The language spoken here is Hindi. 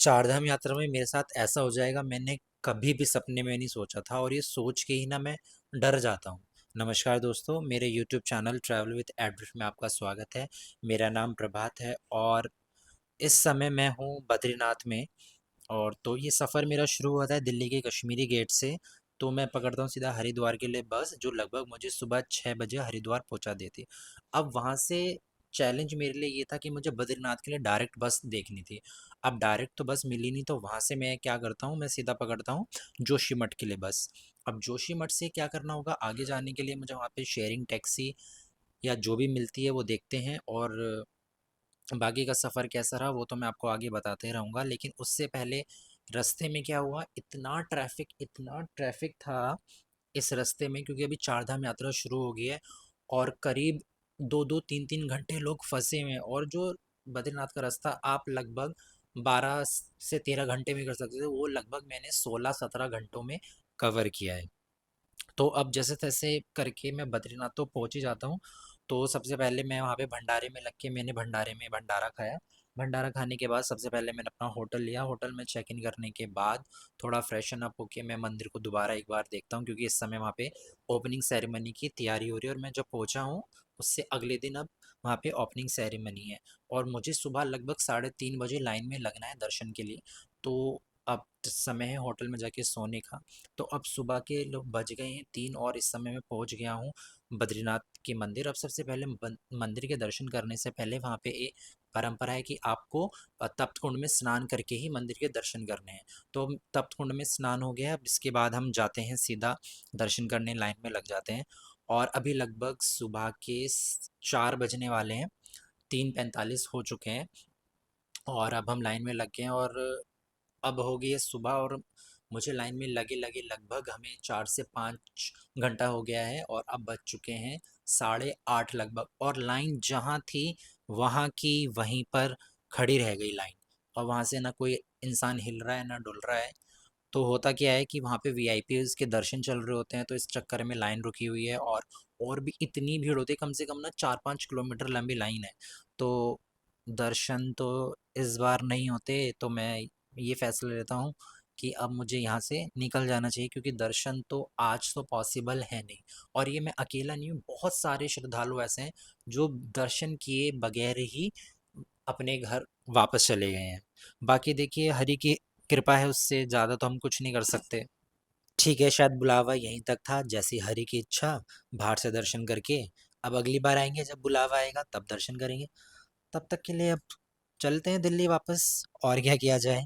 चारधाम यात्रा में मेरे साथ ऐसा हो जाएगा, मैंने कभी भी सपने में नहीं सोचा था, और ये सोच के ही ना मैं डर जाता हूँ। नमस्कार दोस्तों, मेरे YouTube चैनल ट्रैवल विद एडविश में आपका स्वागत है। मेरा नाम प्रभात है और इस समय मैं हूँ बद्रीनाथ में। और तो ये सफ़र मेरा शुरू हुआ था दिल्ली के कश्मीरी गेट से। तो मैं पकड़ता हूँ सीधा हरिद्वार के लिए बस, जो लगभग मुझे सुबह 6 बजे हरिद्वार पहुँचा देती। अब वहाँ से चैलेंज मेरे लिए ये था कि मुझे बद्रीनाथ के लिए डायरेक्ट बस देखनी थी। अब डायरेक्ट तो बस मिली नहीं, तो वहाँ से मैं क्या करता हूँ, मैं सीधा पकड़ता हूँ जोशीमठ के लिए बस। अब जोशीमठ से क्या करना होगा आगे जाने के लिए, मुझे वहाँ पे शेयरिंग टैक्सी या जो भी मिलती है वो देखते हैं, और बाकी का सफ़र कैसा रहा वो तो मैं आपको आगे बताते रहूँगा। लेकिन उससे पहले रास्ते में क्या हुआ, इतना ट्रैफिक था इस रास्ते में, क्योंकि अभी चारधाम यात्रा शुरू हो गई है और करीब 2-2 3-3 घंटे लोग फंसे हुए हैं। और जो बद्रीनाथ का रास्ता आप लगभग 12 से 13 घंटे में कर सकते थे, वो लगभग मैंने 16-17 घंटों में कवर किया है। तो अब जैसे तैसे करके मैं बद्रीनाथ तो पहुंच ही जाता हूँ। तो सबसे पहले मैं वहाँ पे भंडारे में लग के मैंने भंडारे में भंडारा खाया। भंडारा खाने के बाद सबसे पहले मैंने अपना होटल लिया। होटल में चेक इन करने के बाद थोड़ा फ्रेशन अप होके मैं मंदिर को दोबारा एक बार देखता हूँ, क्योंकि इस समय वहाँ पे ओपनिंग सेरेमनी की तैयारी हो रही है, और मैं जब पहुँचा हूँ उससे अगले दिन अब वहाँ पे ओपनिंग सेरेमनी है। और मुझे सुबह लगभग 3:30 बजे लाइन में लगना है दर्शन के लिए। तो अब समय है होटल में जाके सोने का। तो अब सुबह के लोग बज गए हैं 3, और इस समय मैं पहुंच गया हूँ बद्रीनाथ के मंदिर। अब सबसे पहले मंदिर के दर्शन करने से पहले वहाँ पे एक परंपरा है कि आपको तप्त कुंड में स्नान करके ही मंदिर के दर्शन करने हैं। तो तप्त कुंड में स्नान हो गया, अब इसके बाद हम जाते हैं सीधा दर्शन करने, लाइन में लग जाते हैं। और अभी लगभग सुबह के 4 बजने वाले हैं, 3:45 हो चुके हैं, और अब हम लाइन में लग गए हैं। और अब हो गई है सुबह, और मुझे लाइन में लगे लगे लगभग हमें 4 से 5 घंटा हो गया है, और अब बज चुके हैं 8:30 लगभग। और लाइन जहाँ थी वहाँ की वहीं पर खड़ी रह गई लाइन, और वहाँ से ना कोई इंसान हिल रहा है ना डुल रहा है। तो होता क्या है कि वहाँ पे वीआईपीज़ के दर्शन चल रहे होते हैं, तो इस चक्कर में लाइन रुकी हुई है। और भी इतनी भीड़ होती है, कम से कम ना 4-5 किलोमीटर लंबी लाइन है। तो दर्शन तो इस बार नहीं होते, तो मैं ये फैसला लेता हूँ कि अब मुझे यहाँ से निकल जाना चाहिए, क्योंकि दर्शन तो आज तो पॉसिबल है नहीं। और ये मैं अकेला नहीं हूँ, बहुत सारे श्रद्धालु ऐसे हैं जो दर्शन किए बगैर ही अपने घर वापस चले गए हैं। बाकी देखिए, हरि की कृपा है, उससे ज़्यादा तो हम कुछ नहीं कर सकते। ठीक है, शायद बुलावा यहीं तक था, जैसी हरि की इच्छा। बाहर से दर्शन करके अब अगली बार आएंगे, जब बुलावा आएगा तब दर्शन करेंगे। तब तक के लिए अब चलते हैं दिल्ली वापस, और क्या किया जाए।